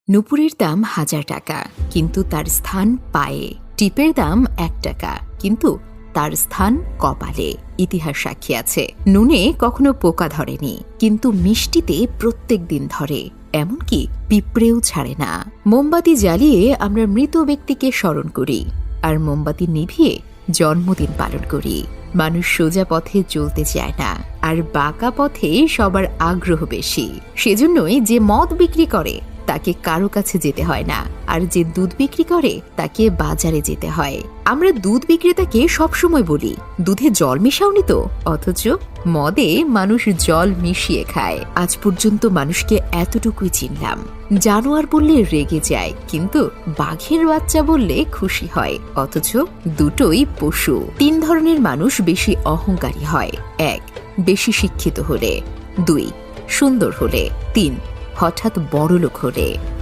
নুপুরের দাম ১,০০০ টাকা, কিন্তু তার স্থান পায়ে। টিপের দাম ১ টাকা, কিন্তু তার স্থান কপালে। ইতিহাস সাক্ষী আছে, নুনে কখনো পোকা ধরেনি, কিন্তু মিষ্টিতে প্রত্যেক দিন ধরে। এমনকি পিঁপড়েও ছাড়ে না। মোমবাতি জ্বালিয়ে আমরা মৃত ব্যক্তিকে স্মরণ করি, আর মোমবাতি নিভিয়ে জন্মদিন পালন করি। মানুষ সোজা পথে চলতে চায় না, আর বাঁকা পথে সবার আগ্রহ বেশি। সেজন্যই যে মদ বিক্রি করে তাকে কারো কাছে যেতে হয় না, আর যে দুধ বিক্রি করে তাকে বাজারে যেতে হয়। আমরা দুধ বিক্রেতাকে সবসময় বলি, দুধে জল মিশাওনি তো, অথচ মদে মানুষ জল মিশিয়ে খায়। আজ পর্যন্ত মানুষকে এতটুকুই চিনলাম, জানোয়ার বললে রেগে যায়, কিন্তু বাঘের বাচ্চা বললে খুশি হয়। অথচ দুটোই পশু। ৩ ধরনের মানুষ বেশি অহংকারী হয়। ১. বেশি শিক্ষিত হলে। ২. সুন্দর হলে। ৩. হঠাৎ বড়লোক হলে।